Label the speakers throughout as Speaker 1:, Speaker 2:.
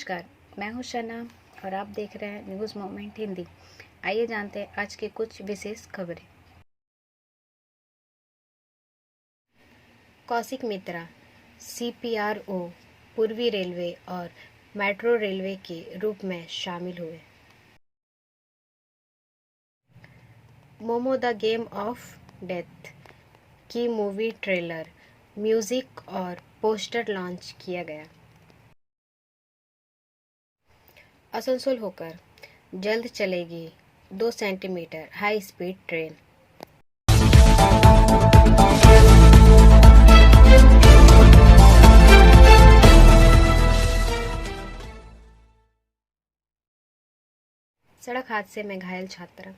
Speaker 1: नमस्कार, मैं हूं शना और आप देख रहे हैं न्यूज़ मोमेंट हिंदी। आइए जानते हैं आज की कुछ विशेष खबरें। कौशिक मित्रा CPRO पूर्वी रेलवे और मेट्रो रेलवे के रूप में शामिल हुए। Momo the game of death की मूवी ट्रेलर, म्यूजिक और पोस्टर लॉन्च किया गया। आसनसोल होकर जल्द चलेगी 2 सेंटीमीटर हाई स्पीड ट्रेन। सड़क हादसे में घायल छात्रा।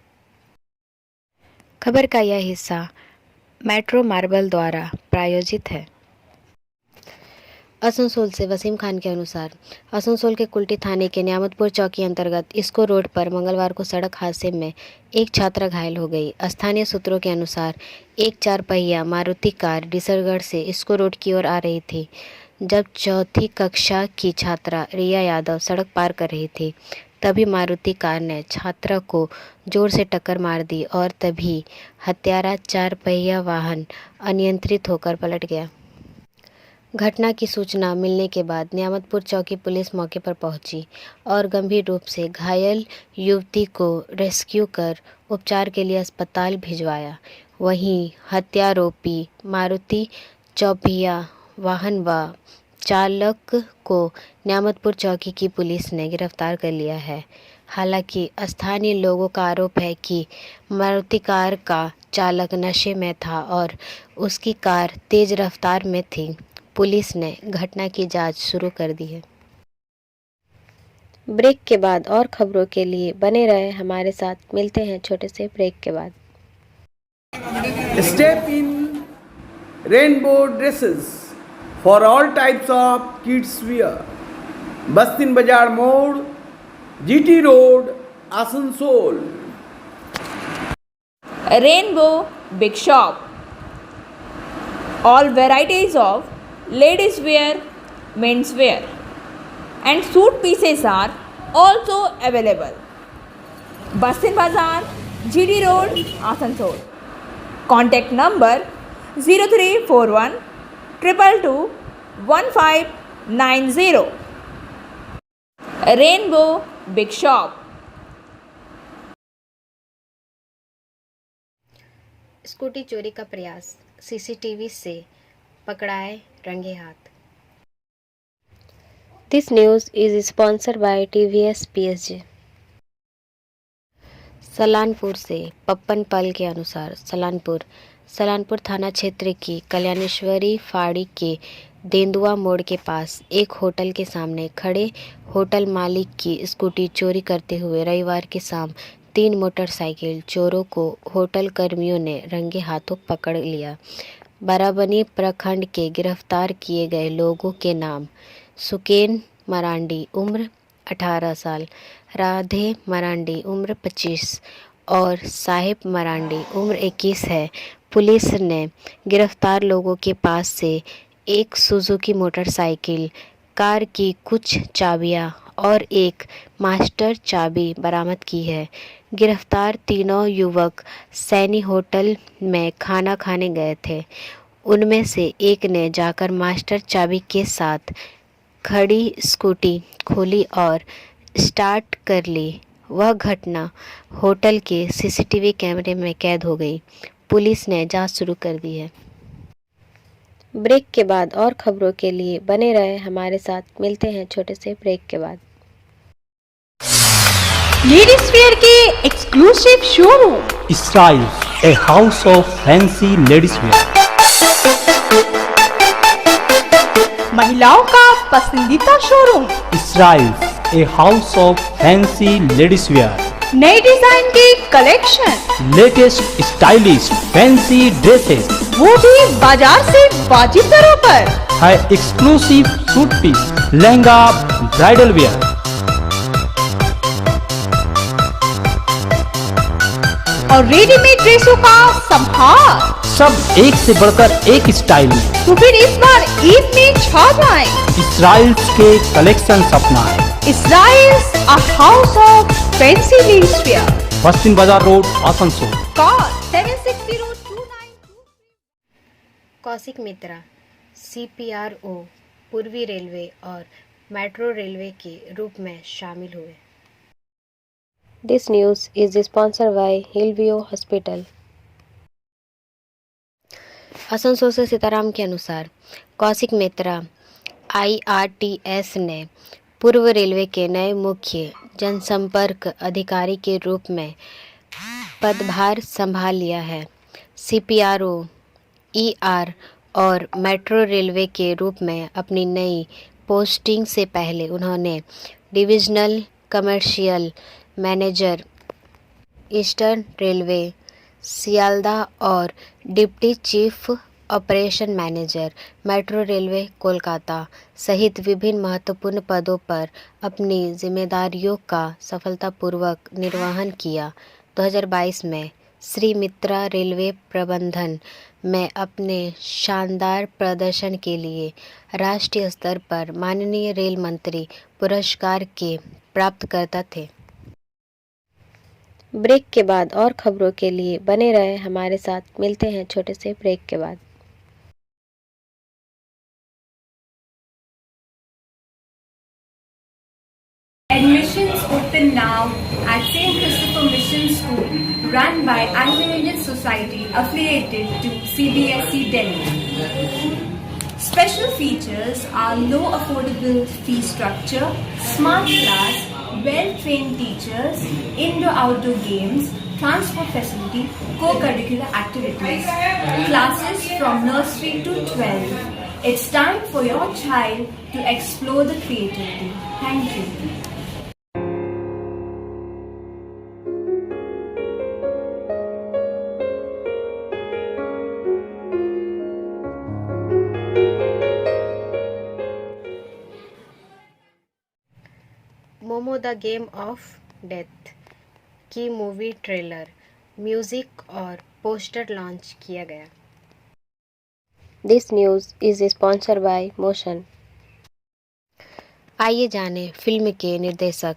Speaker 1: खबर का यह हिस्सा मेट्रो मार्बल द्वारा प्रायोजित है। आसनसोल से वसीम खान के अनुसार आसनसोल के कुल्टी थाने के नियामतपुर चौकी अंतर्गत इस्को रोड पर मंगलवार को सड़क हादसे में एक छात्रा घायल हो गई। स्थानीय सूत्रों के अनुसार एक 4 पहिया मारुति कार डिसरगढ़ से इस्को रोड की ओर आ रही थी। जब चौथी कक्षा की छात्रा रिया यादव सड़क पार कर रही थी, तभी मारुति कार ने छात्रा को जोर से टक्कर मार दी और तभी हत्यारा 4 पहिया वाहन अनियंत्रित होकर पलट गया। घटना की सूचना मिलने के बाद नियामतपुर चौकी पुलिस मौके पर पहुंची और गंभीर रूप से घायल युवती को रेस्क्यू कर उपचार के लिए अस्पताल भिजवाया। वहीं हत्यारोपी मारुति चौपहिया वाहन व चालक को नियामतपुर चौकी की पुलिस ने गिरफ्तार कर लिया है। हालांकि स्थानीय लोगों का आरोप है कि मारुति कार का चालक नशे में था और उसकी कार तेज रफ्तार में थी। पुलिस ने घटना की जांच शुरू कर दी है। ब्रेक के बाद और खबरों के लिए बने रहे हमारे साथ। मिलते हैं छोटे से ब्रेक के बाद।
Speaker 2: Step in rainbow dresses for all types of kids wear. Bastin Bazar Mode, GT Road, Asansol.
Speaker 3: Rainbow Big Shop. All varieties of ladies wear, men's wear and suit pieces are also available. Bastin Bazar, GD Road, Asansol. Contact number 0341 222 1590. Rainbow Big Shop.
Speaker 1: Scooty चोरी का प्रयास, CCTV से पकड़ाए रंगे हाथ। This news is sponsored bye TVS PSG। Salanpur से पप्पन पल के अनुसार सलानपुर थाना क्षेत्र की कल्याणेश्वरी फाड़ी के देंदुआ मोड़ के पास एक होटल के सामने खड़े होटल मालिक की स्कूटी चोरी करते हुए रविवार की शाम 3 मोटरसाइकिल चोरों को होटल कर्मियों ने रंगे हाथों पकड़ लिया। बाराबनी प्रखंड के गिरफ्तार किए गए लोगों के नाम सुकेन मरांडी उम्र 18 साल, राधे मरांडी उम्र 25 और साहिब मरांडी उम्र 21 है। पुलिस ने गिरफ्तार लोगों के पास से एक सुजुकी मोटरसाइकिल, कार की कुछ चाबियां और एक मास्टर चाबी बरामद की है। गिरफ्तार तीनों युवक सैनी होटल में खाना खाने गए थे। उनमें से एक ने जाकर मास्टर चाबी के साथ खड़ी स्कूटी खोली और स्टार्ट कर ली। वह घटना होटल के CCTV कैमरे में कैद हो गई। पुलिस ने जांच शुरू कर दी है। ब्रेक के बाद और खबरों के लिए बने रहे हमारे साथ। मिलते हैं छोटे से ब्रेक के बाद।
Speaker 4: लेडीज वेयर के exclusive showroom
Speaker 5: style, a house of fancy ladies wear.
Speaker 4: महिलाओं का पसंदीदा showroom
Speaker 5: style, a house of fancy ladies wear.
Speaker 4: नए डिजाइन के collection,
Speaker 5: latest stylish fancy dresses,
Speaker 4: वो भी बाजार से वाजिब दरों पर।
Speaker 5: है exclusive suit piece, lehenga, bridal wear
Speaker 4: और रेडीमेड ड्रेसों का संभार।
Speaker 5: सब एक से बढ़कर एक स्टाइल में।
Speaker 4: तो फिर इस बार ईद में छा जाए।
Speaker 5: इसराइल्स के कलेक्शन अपनाएं।
Speaker 4: Israels a house of fancy ladies
Speaker 5: Bastin Bazar road, Asansol.
Speaker 4: Call 760292।
Speaker 1: Kaushik Mitra CPRO पूर्वी रेलवे और मेट्रो रेलवे के रूप में शामिल हुए। This news is sponsored by Hillview hospital. Asansol से सीताराम के अनुसार कौशिक मित्रा IRTS ने पूर्व रेलवे के नए मुख्य जनसंपर्क अधिकारी के रूप में पदभार संभाल लिया है। CPRO ER और मेट्रो रेलवे के रूप में अपनी नई पोस्टिंग से पहले उन्होंने divisional commercial manager eastern railway Sealdah और deputy chief operation manager metro railway Kolkata सहित विभिन्न महत्वपूर्ण पदों पर अपनी जिम्मेदारियों का सफलतापूर्वक निर्वहन किया। 2022 में श्री मित्रा रेलवे प्रबंधन में अपने शानदार प्रदर्शन के लिए राष्ट्रीय स्तर पर माननीय रेल मंत्री पुरस्कार के प्राप्तकर्ता थे। ब्रेक के बाद और खबरों के लिए बने रहे हमारे साथ। मिलते हैं छोटे से ब्रेक के बाद।
Speaker 6: Admissions open now at St. Christopher Mission School, run by Anglo-Indian Society affiliated to CBSE Delhi. Special features are low affordable fee structure, smart class, well-trained teachers, indoor-outdoor games, transport facility, co-curricular activities, classes from nursery to 12. It's time for your child to explore the creativity. Thank you.
Speaker 1: Momo the game of death की movie trailer, music और poster launch किया गया। This news is sponsored bye motion. आइए जाने film के निर्देशक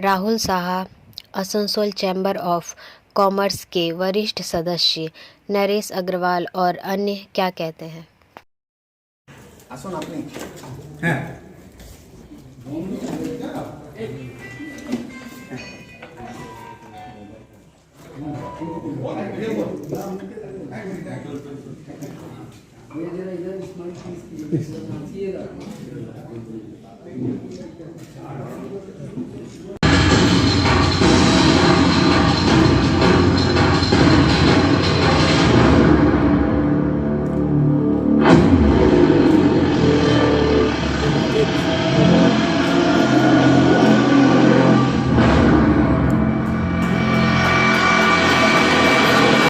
Speaker 1: Rahul Saha, Asansol chamber of commerce के वरिष्ठ सदस्य नरेश अग्रवाल और अन्य क्या कहते हैं।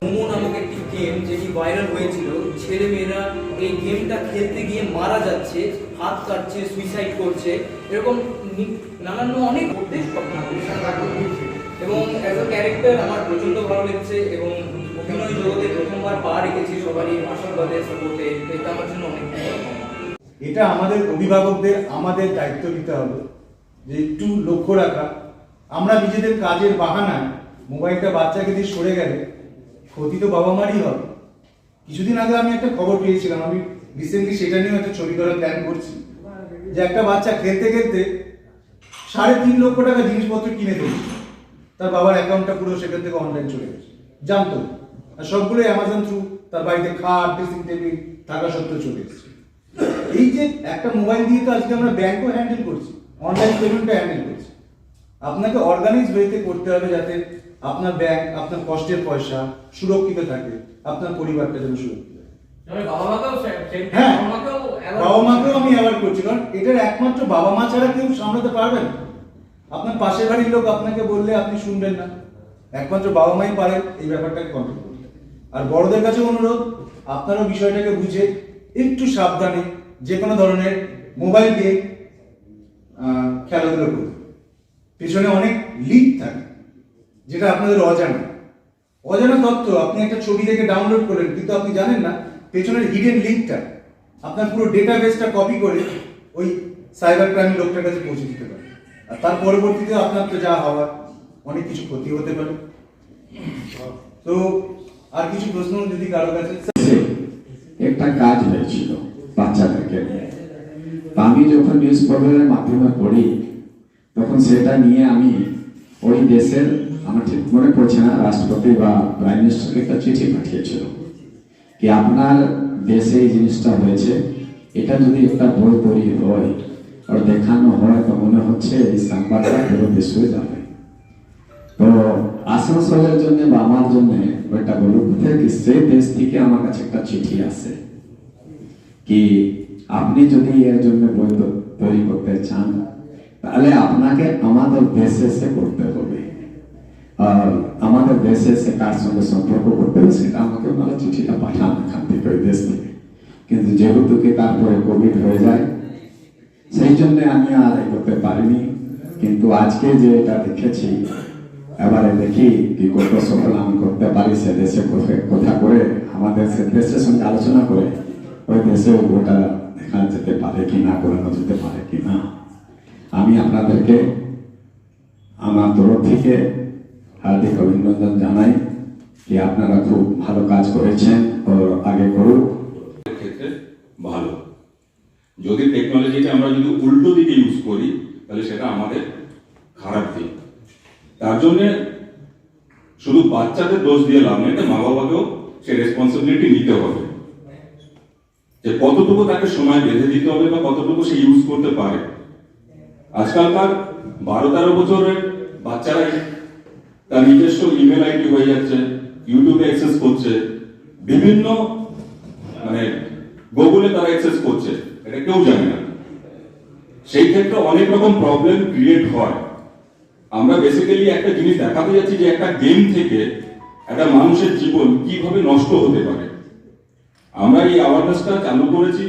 Speaker 7: মোমো নামক একটি গেম যেটি ভাইরাল হয়েছিল, ছেলেমেয়েরা এই গেমটা খেলতে গিয়ে মারা যাচ্ছে, হাত কাটছে, সুইসাইড করছে, এরকম নানান অনেক করতে এবং অ্যাজ আ ক্যারেক্টার আমার প্রচণ্ড ভালো লেগেছে এবং অভিনয় জগতে প্রথমবার পা রেখেছি সবারই আশীর্বাদে সাপোর্টে, এটা আমার জন্য অনেক।
Speaker 8: এটা আমাদের অভিভাবকদের আমাদের দায়িত্ব নিতে হবে যে একটু লক্ষ্য রাখা। আমরা নিজেদের কাজের বাহানায় মোবাইলটা বাচ্চাকে দিয়ে সরে গেলে ক্ষতি তো বাবা মারই হবে। কিছুদিন আগে আমি একটা খবর পেয়েছিলাম, আমি রিসেন্টলি সেটা নিয়ে একটা ছবি করার প্ল্যান করছি, যে একটা বাচ্চা খেলতে খেলতে 3.5 লক্ষ টাকা জিনিসপত্র কিনে ফেলেছে, তার বাবার অ্যাকাউন্টটা পুরো সেখান থেকে অনলাইন চলে গেছে, জানতো আর সবগুলো অ্যামাজন থ্রু তার বাড়িতে খাট, ড্রেসিং টেবিল থাকা সত্ত্বেও চলে এসেছে। এই যে একটা মোবাইল দিয়ে তো আজকে আমরা ব্যাংকও হ্যান্ডেল করছি, অনলাইন পেমেন্টও হ্যান্ডেল করছি। আপনাকে অর্গানাইজ ওয়েতে করতে হবে যাতে আপনার ব্যাংক, আপনার কষ্টের পয়সা সুরক্ষিত থাকে, আপনার পরিবারটা যেন সুরক্ষিত থাকে। হ্যাঁ, বাবা মাকেও আমি অ্যাওয়ার্ড করছি, কারণ এটার একমাত্র বাবা মা ছাড়া কেউ সামলাতে পারবে না। আপনার পাশের বাড়ির লোক আপনাকে বললে আপনি শুনবেন না, একমাত্র বাবা মাই পারেন এই ব্যাপারটাকে কন্ট্রোল করতে। আর বড়দের কাছে অনুরোধ, আপনারাও বিষয়টাকে বুঝে একটু সাবধানে যে কোনো ধরনের মোবাইল দিয়ে খেলাধুলো করবে। পেছনে অনেক লিক থাকে যেটা আপনাদের অজানা, অজানা তথ্য আপনি একটা ছবি দেখে ডাউনলোড করলেন, কিন্তু আপনি জানেন না পেছনের হিডেন লিঙ্কটা আপনার পুরো ডেটাবেসটা কপি করে ওই সাইবার ক্রাইম লোকটার কাছে পৌঁছে দিতে পারে। আর তার পরবর্তীতে আপনার তো যা হওয়ার, অনেক কিছু ক্ষতি হতে পারে। তো আর কিছু প্রশ্ন যদি কারো কাছে।
Speaker 9: একটা কাজ হয়েছিল বাচ্চাদেরকে নিয়ে, আমি যখন নিউজ পেপারের মাধ্যমে পড়ি তখন সেটা নিয়ে আমি ওই দেশের, আমার ঠিক মনে পড়ছে না, রাষ্ট্রপতি বা প্রাইম মিনিস্টারকে একটা চিঠি পাঠিয়েছিল কি আপনার দেশে এই জিনিসটা হয়েছে, এটা যদি একটা বই তৈরি হয় আর দেখানো হয় তো মনে হচ্ছে এই সংবাদটা পুরো বিশ্বে যাবে। তো আসানসোলের জন্য বা আমার জন্য ওইটা বলুন কি সেই দেশ থেকে আমার কাছে একটা চিঠি আসে কি আপনি যদি এর জন্য বই তৈরি করতে চান তাহলে আপনাকে আমাদের দেশে এসে করতে হবে, আর আমাদের দেশে এসে কার সঙ্গে সম্পর্ক করতে হবে সেটা আমাকে ওনারা চিঠিটা পাঠান এখান থেকে, ওই দেশ থেকে। কিন্তু যেহেতু কি তারপরে কোভিড হয়ে যায় সেই জন্য আমি আর করতে পারিনি। কিন্তু আজকে যে এটা দেখেছি, এবারে দেখি কি কত সফল আমি করতে পারি সে দেশে কথা করে আমাদের সে দেশের সঙ্গে আলোচনা করে ওই দেশে ওটা দেখা যেতে পারে কি না, করানো যেতে পারে কি না। আমি আপনাদেরকে আমার তরফ থেকে হার্দিক অভিনন্দন জানাই কি আপনারা খুব ভালো কাজ করেছেন ও আগে করুন।
Speaker 10: ক্ষেত্রে ভালো, যদি টেকনোলজিকে আমরা যদি উল্টো দিকে ইউজ করি তাহলে সেটা আমাদের খারাপ দিক। তার জন্য শুধু বাচ্চাদের দোষ দিয়ে লাভ নেই, মা বাবাকেও সে রেসপন্সিবিলিটি নিতে হবে যে কতটুকু তাকে সময় বেঁধে দিতে হবে বা কতটুকু সে ইউজ করতে পারে। আজকালকার 12-13 বছরের বাচ্চারাই তার নিজস্ব ইমেল আইডি হয়ে যাচ্ছে, ইউটিউবে অ্যাক্সেস করছে, বিভিন্ন মানে গুগলে তারা অ্যাক্সেস করছে, এটা কেউ জানে না। সেই ক্ষেত্রে অনেক রকম প্রবলেম ক্রিয়েট হয়। আমরা বেসিক্যালি একটা জিনিস দেখাতে যাচ্ছি যে একটা গেম থেকে একটা মানুষের জীবন কিভাবে নষ্ট হতে পারে। আমরা এই অ্যাওয়ারনেসটা চালু করেছি,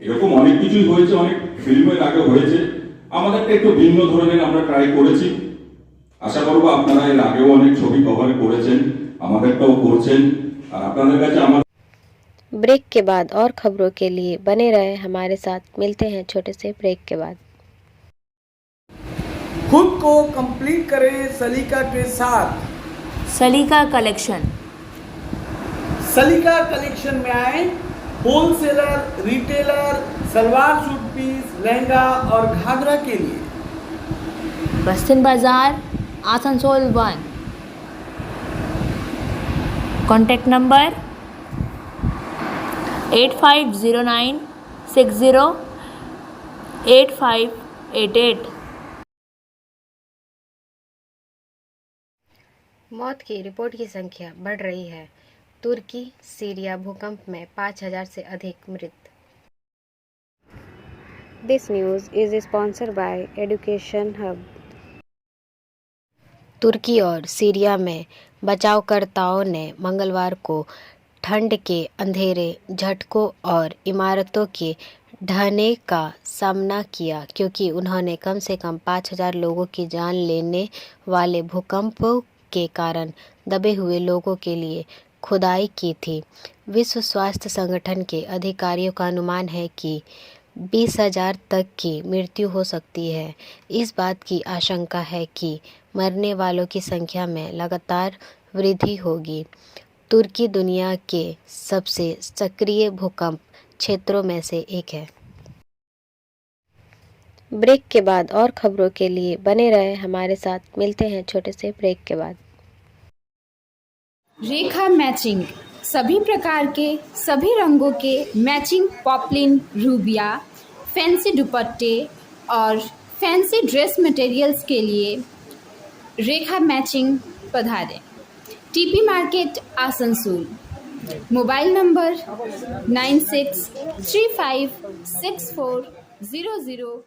Speaker 10: এরকম অনেক কিছুই হয়েছে, অনেক ফিল্মের আগে হয়েছে, আমাদেরটা একটু ভিন্ন ধরনের আমরা ট্রাই করেছি। আশা করবো আপনারা এর আগেও অনেক ছবি কভার করেছেন, আমাদেরটাও করছেন, আর আপনাদের কাছে আমার।
Speaker 1: ब्रेक के बाद और खबरों के लिए बने रहे हमारे साथ, मिलते हैं छोटे से ब्रेक के बाद।
Speaker 2: खुद को कंप्लीट करें सलीका के साथ।
Speaker 3: सलीका कलेक्शन।
Speaker 2: सलीका कलेक्शन में आए wholesaler, retailer, salwar suit piece, lehenga और घाघरा के लिए।
Speaker 3: बस्तिन बाजार, आसनसोल 1। Contact number 8509608588।
Speaker 1: मौत की रिपोर्ट की संख्या बढ़ रही है। तुर्की सीरिया भूकंप में 5000 से अधिक मृत। This news is sponsored by education hub. तुर्की और सीरिया में बचावकर्ताओं ने मंगलवार को ठंड के अंधेरे झटकों और इमारतों के ढहने का सामना किया, क्योंकि उन्होंने कम से कम 5000 लोगों की जान लेने वाले भूकंप के कारण दबे हुए लोगों के लिए खुदाई की थी। विश्व स्वास्थ्य संगठन के अधिकारियों का अनुमान है कि 20,000 तक की मृत्यु हो सकती है। इस बात की आशंका है कि मरने वालों की संख्या में लगातार वृद्धि होगी। तुर्की दुनिया के सबसे सक्रिय भूकंप क्षेत्रों में से एक है। ब्रेक के बाद और खबरों के लिए बने रहे हमारे साथ, मिलते हैं छोटे से ब्रेक के बाद।
Speaker 11: रेखा मैचिंग, सभी प्रकार के सभी रंगों के मैचिंग पॉपलिन, रूबिया, फैंसी दुपट्टे और फैंसी ड्रेस मटेरियल्स के लिए रेखा मैचिंग पधारें। TP market Asansol. Mobile number 9635640012।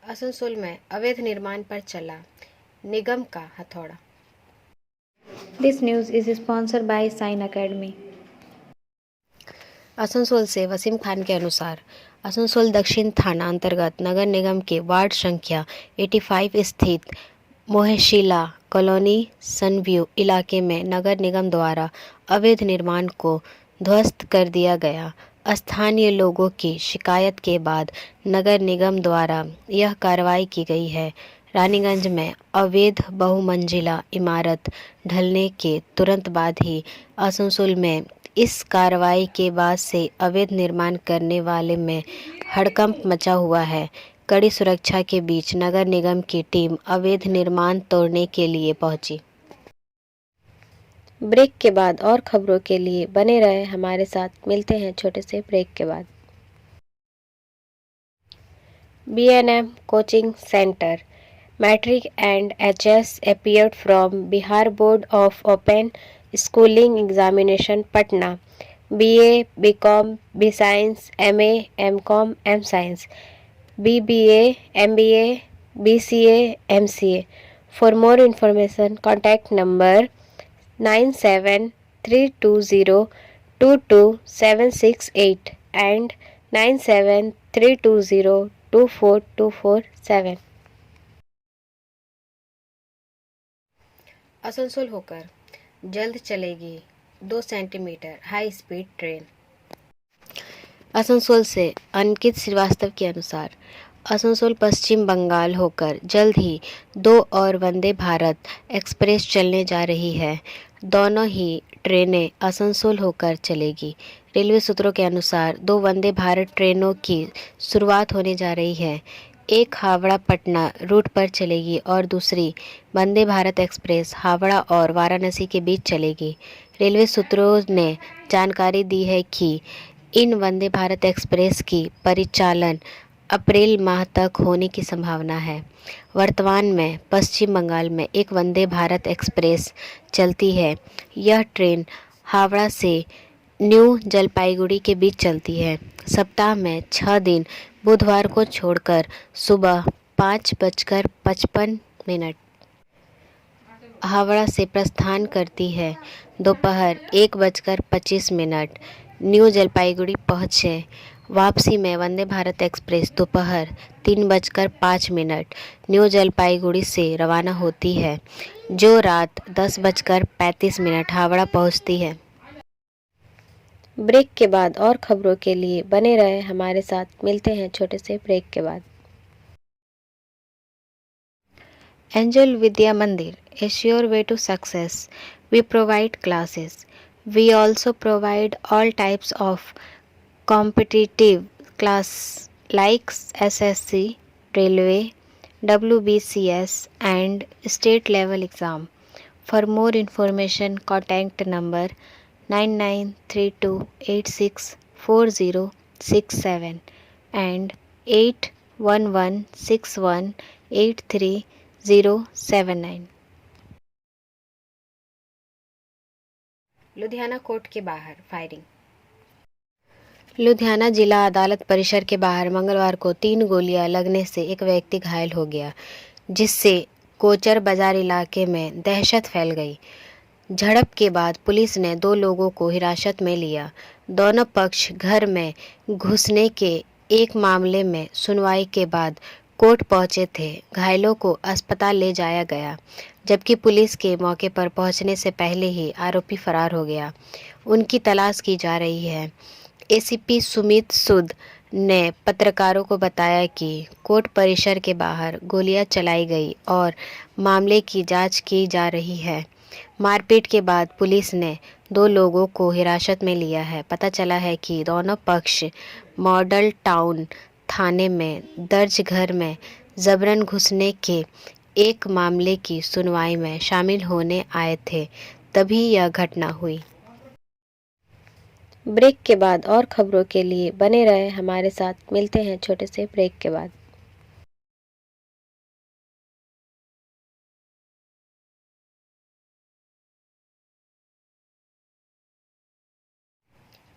Speaker 1: Asansol में अवैध निर्माण पर चला निगम का हथौड़ा। This news is sponsored by sign academy. Asansol से वसीम खान के अनुसार आसनसोल दक्षिण थाना अंतर्गत नगर निगम के वार्ड संख्या 85 स्थित मोहशिला कॉलोनी सनव्यू इलाके में नगर निगम द्वारा अवैध निर्माण को ध्वस्त कर दिया गया। स्थानीय लोगों की शिकायत के बाद नगर निगम द्वारा यह कार्रवाई की गई है। रानीगंज में अवैध बहुमंजिला इमारत ढलने के तुरंत बाद ही आसनसोल में इस कार्रवाई के बाद से अवैध निर्माण करने वाले में हड़कंप मचा हुआ है। कड़ी सुरक्षा के बीच नगर निगम की टीम अवैध निर्माण तोड़ने के लिए पहुंची। ब्रेक के बाद और खबरों के लिए बने रहे हमारे साथ। मिलते हैं छोटे से ब्रेक के बाद। B&M coaching centre matric and HS appeared from Bihar board of open schooling examination Patna. BA, BCom, B Science, MA, MCom, M Science, BBA, MBA, BCA, MCA. For more information, contact number 9732022768 and 9732024247. Asansol होकर जल्द चलेगी 2 centimetre high speed train. Asansol से अंकित श्रीवास्तव के अनुसार आसनसोल पश्चिम बंगाल होकर जल्द ही 2 और Vande Bharat express चलने जा रही है। दोनों ही ट्रेनें आसनसोल होकर चलेगी। रेलवे सूत्रों के अनुसार 2 वंदे भारत ट्रेनों की शुरुआत होने जा रही है। एक हावड़ा पटना रूट पर चलेगी और दूसरी वंदे भारत एक्सप्रेस हावड़ा और वाराणसी के बीच चलेगी। रेलवे सूत्रों ने जानकारी दी है कि इन वंदे भारत एक्सप्रेस की परिचालन अप्रैल माह तक होने की संभावना है। वर्तमान में पश्चिम बंगाल में एक वंदे भारत एक्सप्रेस चलती है। यह ट्रेन हावड़ा से न्यू जलपाईगुड़ी के बीच चलती है। सप्ताह में 6 दिन बुधवार को छोड़कर सुबह 5:55 हावड़ा से प्रस्थान करती है। दोपहर 1:25 न्यू जलपाईगुड़ी पहुँचे। वापसी में वंदे भारत एक्सप्रेस दोपहर 3:05 न्यू जलपाईगुड़ी से रवाना होती है, जो रात 10:35 हावड़ा पहुंचती है। ब्रेक के बाद और खबरों के लिए बने रहे हमारे साथ। मिलते हैं छोटे से ब्रेक के बाद। एंजल विद्या मंदिर, a sure way to success. We provide classes. We also provide all types of competitive class like SSC, Railway, WBCS and state level exam. For more information, contact number 9932864067 and 8116183079। Ludhiana court के बाहर firing. Ludhiana जिला अदालत परिसर के बाहर मंगलवार को 3 गोलियां लगने से एक व्यक्ति घायल हो गया, जिससे कोचर बाजार इलाके में दहशत फैल गई। झड़प के बाद पुलिस ने 2 लोगों को हिरासत में लिया। दोनों पक्ष घर में घुसने के एक मामले में सुनवाई के बाद कोर्ट पहुंचे थे। घायलों को अस्पताल ले जाया गया, जबकि पुलिस के मौके पर पहुंचने से पहले ही आरोपी फरार हो गया। उनकी तलाश की जा रही है। एसीपी सुमित सूद ने पत्रकारों को बताया कि कोर्ट परिसर के बाहर गोलियां चलाई गई और मामले की जांच की जा रही है। मारपीट के बाद पुलिस ने 2 लोगों को हिरासत में लिया है। पता चला है कि दोनों पक्ष मॉडल टाउन थाने में दर्ज घर में जबरन घुसने के एक मामले की सुनवाई में शामिल होने आए थे, तभी यह घटना हुई। ब्रेक के बाद और खबरों के लिए बने रहे हमारे साथ। मिलते हैं छोटे से ब्रेक के बाद।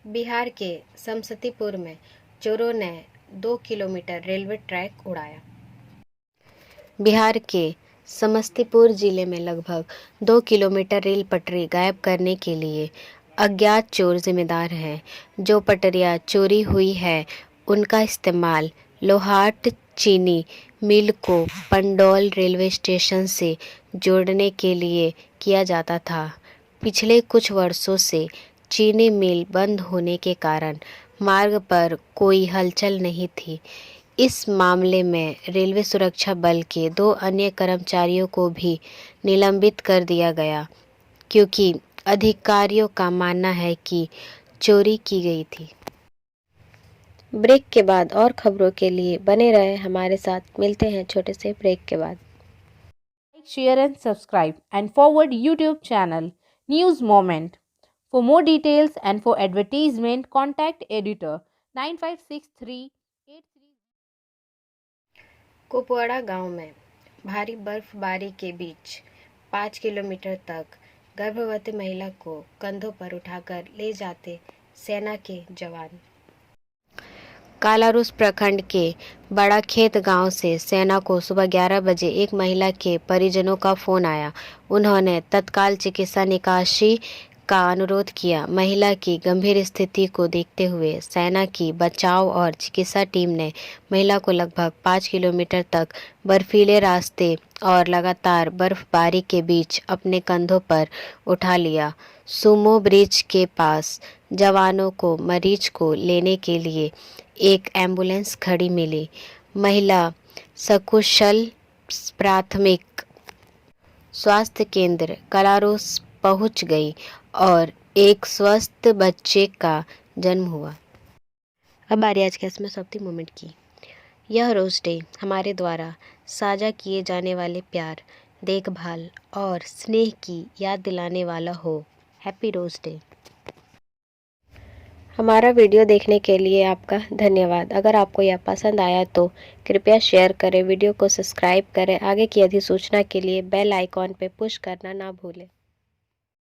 Speaker 1: बिहार के समस्तीपुर में चोरों ने 2 किलोमीटर रेलवे ट्रैक उड़ाया। बिहार के समस्तीपुर जिले में लगभग 2 किलोमीटर रेल पटरी गायब करने के लिए अज्ञात चोर जिम्मेदार हैं। जो पटरियां चोरी हुई है, उनका इस्तेमाल लोहाट चीनी मिल को पंडौल रेलवे स्टेशन से जोड़ने के लिए किया जाता था। पिछले कुछ वर्षों से चीनी मिल बंद होने के कारण मार्ग पर कोई हलचल नहीं थी। इस मामले में रेलवे सुरक्षा बल के 2 अन्य कर्मचारियों को भी निलंबित कर दिया गया, क्योंकि अधिकारियों का मानना है कि चोरी की गई थी। ब्रेक के बाद और खबरों के लिए बने रहे हमारे साथ। मिलते हैं छोटे से ब्रेक के बाद।
Speaker 4: Like, share and subscribe and forward YouTube channel News Moment. For more details and for advertisement, contact editor 956383.
Speaker 1: Kupwara गांव में भारी बर्फबारी के बीच 5 किलोमीटर तक गर्भवती महिला को कंधों पर उठाकर ले जाते सेना के जवान। कालारूस प्रखंड के बड़ा खेत गांव से सेना को सुबह 11 बजे एक महिला के परिजनों का फोन आया। उन्होंने तत्काल चिकित्सा निकासी का अनुरोध किया। महिला की गंभीर स्थिति को देखते हुए सेना की बचाव और चिकित्सा टीम ने महिला को लगभग 5 किलोमीटर तक बर्फीले रास्ते और लगातार बर्फबारी के बीच अपने कंधों पर उठा लिया। सुमो ब्रिज के पास जवानों को मरीज को लेने के लिए एक एम्बुलेंस खड़ी मिली। महिला सकुशल प्राथमिक स्वास्थ्य केंद्र कलारोस पहुंच गई और एक स्वस्थ बच्चे का जन्म हुआ। अब बारी आज के इसमें सबती मोमेंट की। यह रोज डे हमारे द्वारा साझा किए जाने वाले प्यार, देखभाल और स्नेह की याद दिलाने वाला हो। Happy rose day. हमारा वीडियो देखने के लिए आपका धन्यवाद। अगर आपको यह पसंद आया तो कृपया शेयर करें, वीडियो को सब्सक्राइब करें। आगे की अधिसूचना के लिए बेल आइकॉन पर पुश करना ना भूलें।